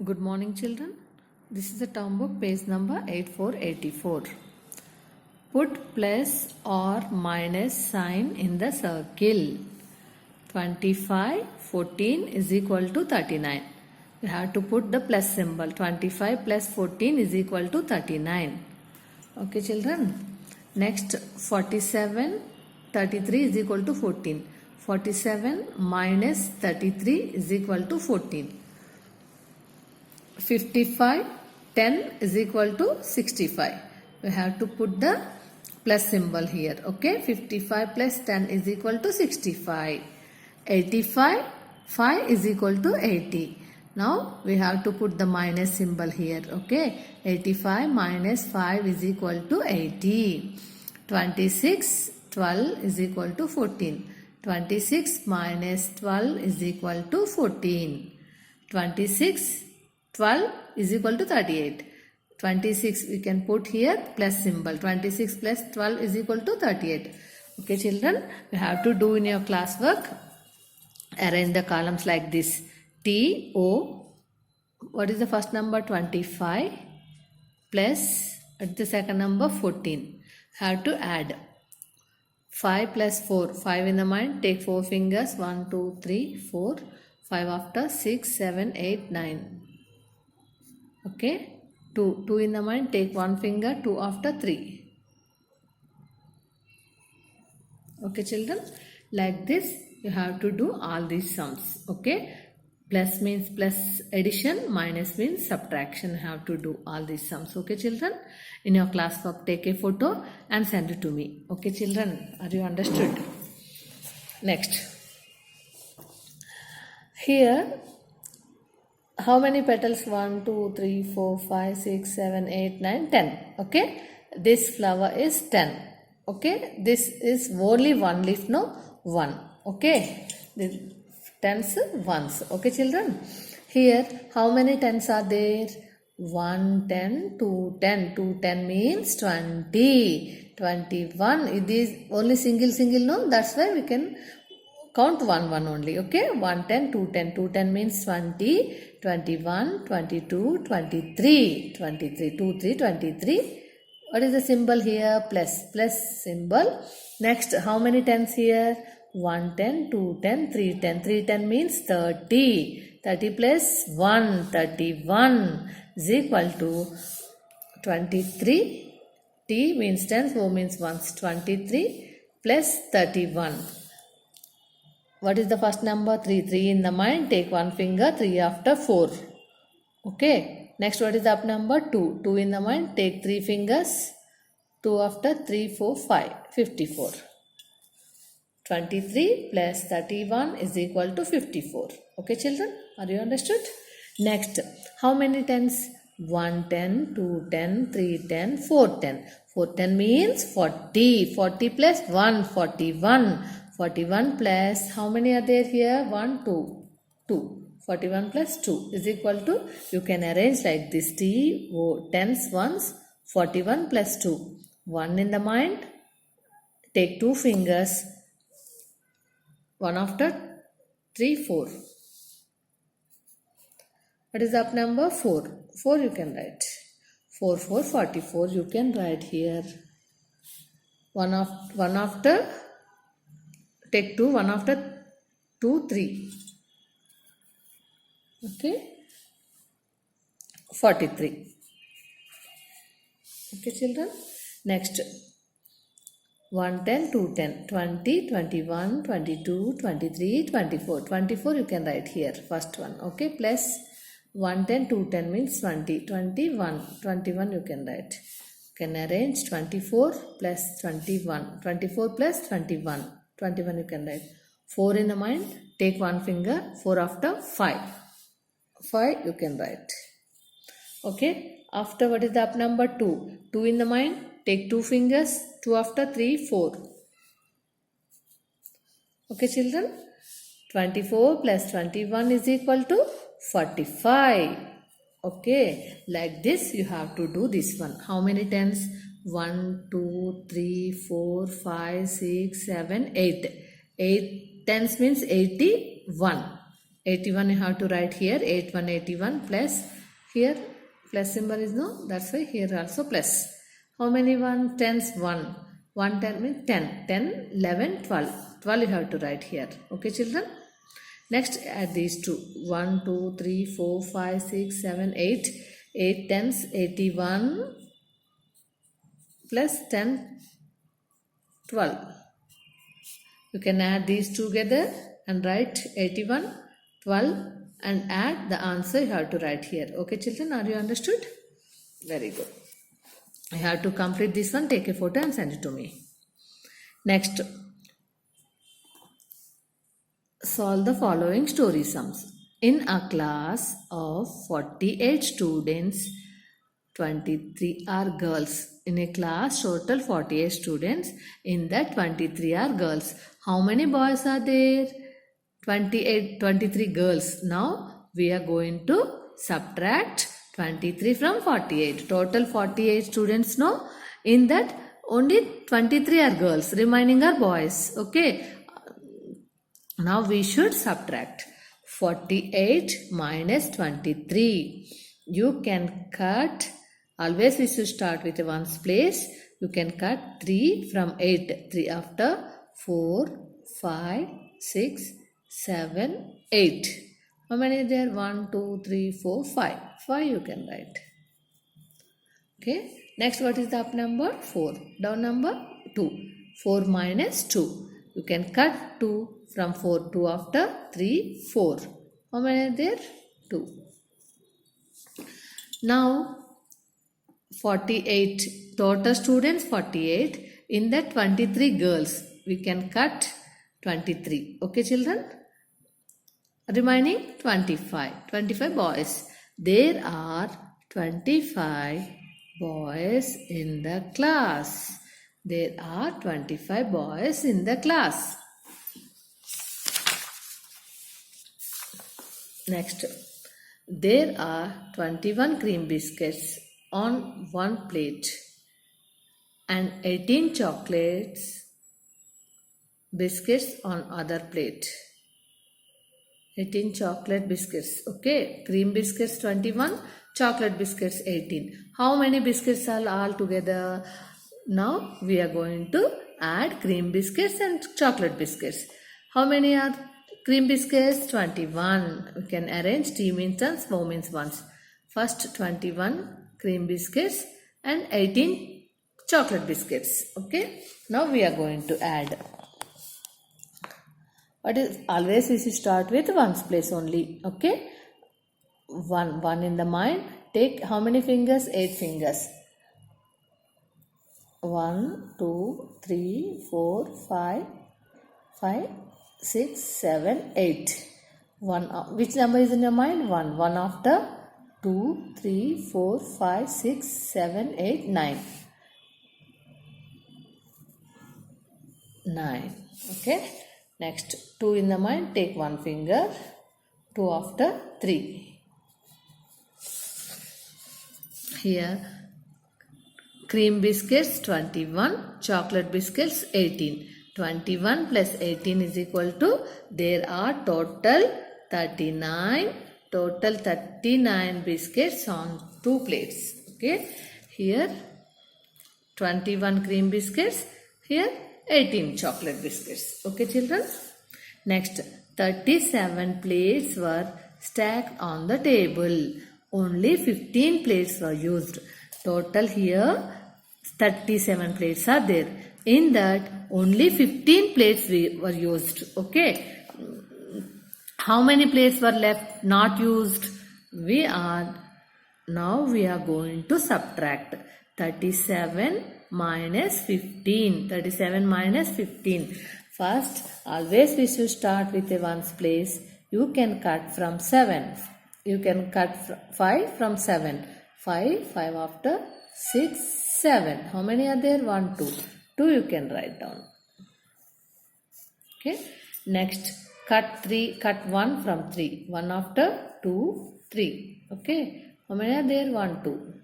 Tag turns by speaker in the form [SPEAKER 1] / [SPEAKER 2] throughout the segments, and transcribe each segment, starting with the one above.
[SPEAKER 1] Good morning, children. This is the term book, page number 8484. Put plus or minus sign in the circle. 25, 14 is equal to 39. You have to put the plus symbol. 25 plus 14 is equal to 39. Okay, children. Next, 47, 33 is equal to 14. 47 minus 33 is equal to 14. 55, 10 is equal to 65. We have to put the plus symbol here. Okay, 55 plus 10 is equal to 65. 85, 5 is equal to 80. Now we have to put the minus symbol here. Okay, 85 minus 5 is equal to 80. 26, 12 is equal to 14. 26 minus 12 is equal to 14. 26, 12 is equal to 38. 26 we can put here plus symbol. 26 plus 12 is equal to 38. Okay, children, you have to do in your classwork. Arrange the columns like this. T, O, what is the first number? 25 plus, at the second number 14. Have to add. 5 plus 4. 5 in the mind. Take 4 fingers. 1, 2, 3, 4. 5 after 6, 7, 8, 9. Okay. 2. 2 in the mind. Take 1 finger. 2 after 3. Okay, children. Like this, you have to do all these sums. Okay. Plus means plus addition. Minus means subtraction. You have to do all these sums. Okay, children. In your classwork, take a photo and send it to me. Okay, children. Are you understood? Next. Here, how many petals? 1, 2, 3, 4, 5, 6, 7, 8, 9, 10. Okay. This flower is 10. Okay. This is only one leaf, no? 1. Okay. The tens ones. Okay, children. Here, how many tens are there? 1, 10, 2, 10. 2, 10 means 20. 21. It is only single, no? That's why we can count 1 only. Okay. 1, 10, 2, 10. 2, 10 means 20. 21, 22, 23. 23. 2, 3, 23. What is the symbol here? Plus symbol. Next, how many tens here? 1, 10, 2, 10, 3, 10. 3, 10 means 30. 30 plus 1, 31 is equal to 23. T means tens, O means ones. 23 plus 31. What is the first number? 3. 3 in the mind. Take 1 finger. 3 after 4. Okay. Next, what is the up number? 2. 2 in the mind. Take 3 fingers. 2 after 3, 4, 5. 54. 23 plus 31 is equal to 54. Okay, children? Are you understood? Next, how many tens? 1, 10, 2, 10, 3, 10, 4, 10. 4, 10 means 40. 40 plus 1, 41. 41 plus, how many are there here? 1, 2. 2. 41 plus 2 is equal to, you can arrange like this. T, O, tens, ones. 41 plus 2. 1 in the mind. Take 2 fingers. 1 after 3, 4. What is the up number? 4. 4 you can write. 4, 4, 44 you can write here. 1 after, take 2, 1 after 2, 3. Okay. 43. Okay, children. Next. 1, 10, 2, 10, 20, 21, 22, 23, 24. 24 you can write here, first one. Okay, plus 1, 10, 2, 10 means 20. 21, 21 you can write. You can arrange 24 plus 21. 24 plus 21. 21 you can write. 4 in the mind, take 1 finger. 4 after 5. 5 you can write. Okay, after what is the up number? 2. 2 in the mind. Take 2 fingers, 2 after 3, 4. Okay, children. 24 plus 21 is equal to 45. Okay, like this you have to do this one. How many tens? 1, 2, 3, 4, 5, 6, 7, 8. 8 tens means 81. 81 you have to write here. 81 plus here plus symbol is no. That's why here also plus. How many 1 tens? 1. 1 10 means 10. 10, 11, 12. 12 you have to write here. Okay children. Next add these two. 1, 2, 3, 4, 5, 6, 7, 8. 8 tens 81 plus 10 12. You can add these together and write 81, 12 and add the answer you have to write here. Okay children, are you understood? Very good. You have to complete this one, take a photo and send it to me. Next, solve the following story sums. In a class of 48 students, 23 are girls. In a class total 48 students, in that 23 are girls. How many boys are there? 23 girls. Now we are going to subtract 23 from 48. Total 48 students, no? In that only 23 are girls, remaining are boys. Okay. Now we should subtract 48 minus 23. You can cut, always we should start with ones place. You can cut 3 from 8. 3 after 4, 5, 6, 7, 8. How many are there? 1, 2, 3, 4, 5. 5 you can write. Okay. Next, what is the up number? 4. Down number? 2. 4 minus 2. You can cut 2 from 4. 2 after 3, 4. How many are there? 2. Now, 48. Total students 48. In that 23 girls, we can cut 23. Okay, children? Remaining 25. 25 boys. There are 25 boys in the class. There are 25 boys in the class. Next, there are 21 cream biscuits on one plate and 18 biscuits on other plate. 18 chocolate biscuits. Okay, cream biscuits 21, chocolate biscuits 18. How many biscuits are all together? Now we are going to add cream biscuits and chocolate biscuits. How many are cream biscuits? 21. We can arrange T means ones, O means ones. First 21 cream biscuits and 18 chocolate biscuits. Okay. Now we are going to add. What is always we should start with ones place only. Okay. One in the mind. Take how many fingers? 8 fingers. 1, 2, 3, 4, 5, 6, 7, 8. Which number is in your mind? 1. 1 after 2, 3, 4, 5, 6, 7, 8, 9. 9. Okay. Next, 2 in the mind. Take 1 finger. 2 after 3. Here, cream biscuits 21, chocolate biscuits 18. 21 plus 18 is equal to, there are total 39 biscuits on 2 plates. Okay. Here 21 cream biscuits. Here 18 chocolate biscuits. Okay children. Next, 37 plates were stacked on the table. Only 15 plates were used. Total here 37 plates are there. In that only 15 plates were used. Okay. How many plates were left not used? Now we are going to subtract 37 minus 15. 37 minus 15. First, always we should start with a ones place. You can cut from 7. You can cut 5 from 7. 5 after 6, 7. How many are there? 1, 2. 2 you can write down. Okay. Next, cut 1 from 3. 1 after 2, 3. Okay. How many are there? 1, 2.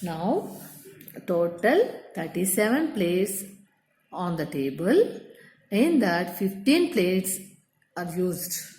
[SPEAKER 1] Now, total 37 plates on the table. In that 15 plates are used.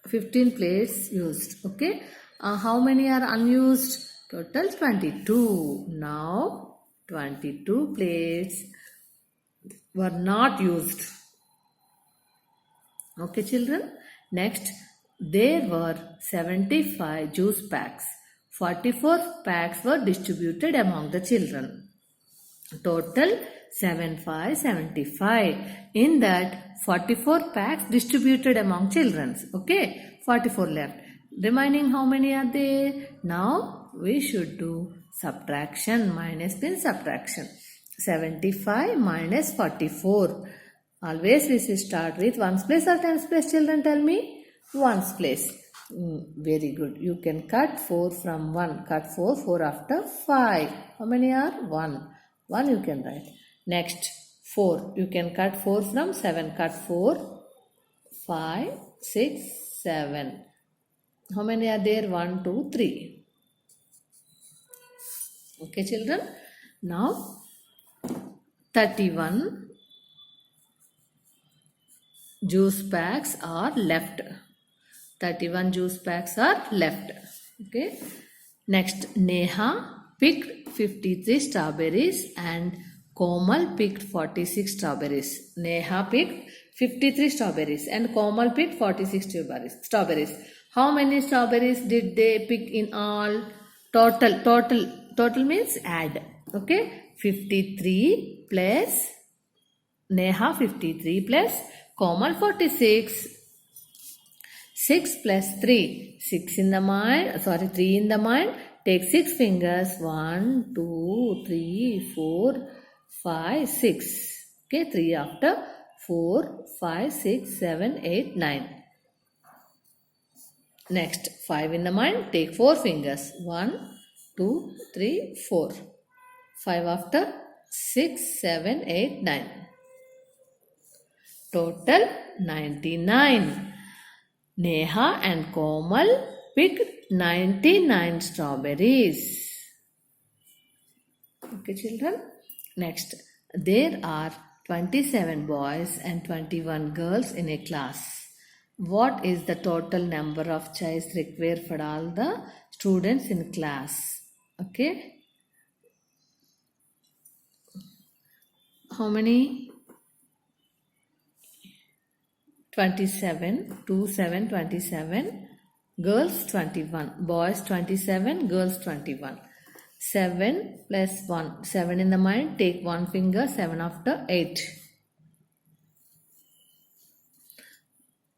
[SPEAKER 1] 15 plates used. Okay. How many are unused? Total 22. Now 22 plates were not used. Okay, children. Next, there were 75 juice packs. 44 packs were distributed among the children. Total 75. In that 44 packs distributed among children. Okay, 44 left. Remaining how many are there? Now we should do subtraction. Minus means subtraction. 75 minus 44. Always we should start with ones place or tens place, children, tell me. Ones place. Very good. You can cut 4 from 1. Cut 4 after 5. How many are? 1. 1 you can write. Next 4. You can cut 4 from 7. Cut 4. 5, 6, 7. How many are there? 1, 2, 3. Okay, children. Now 31 juice packs are left. 31 juice packs are left. Okay. Next, Neha picked 53 strawberries and Komal picked 46 strawberries. Neha picked 53 strawberries and Komal picked 46 strawberries. How many strawberries did they pick in all? Total means add. Okay. 53 plus Neha 53 plus Komal 46. 6 plus 3. 6 in the mind. 3 in the mind. Take 6 fingers. 1, 2, 3, 4, 5, 6. Okay, 3 after. 4, 5, 6, 7, 8, 9. Next, 5 in the mind. Take 4 fingers. 1, 2, 3, 4. 5 after. 6, 7, 8, 9. Total 99. Neha and Komal picked 99 strawberries. Okay, children. Next, there are 27 boys and 21 girls in a class. What is the total number of chairs required for all the students in class? Okay. How many? 27, 27, girls 21, boys 27, girls 21. 7 plus 1, 7 in the mind, take 1 finger, 7 after 8.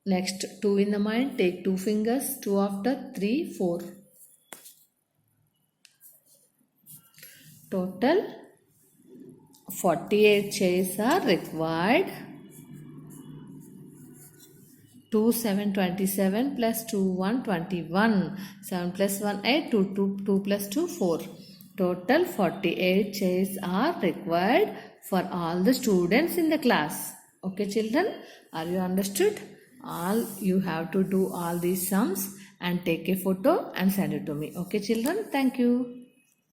[SPEAKER 1] Next, 2 in the mind, take 2 fingers, 2 after 3, 4. Total 48 chairs are required. 2, 7, 27 plus 2, 1, 21. 7 plus 1, 8. 2 plus 2, 4. Total 48 chairs are required for all the students in the class. Okay, children, are you understood? You have to do all these sums and take a photo and send it to me. Okay, children, thank you.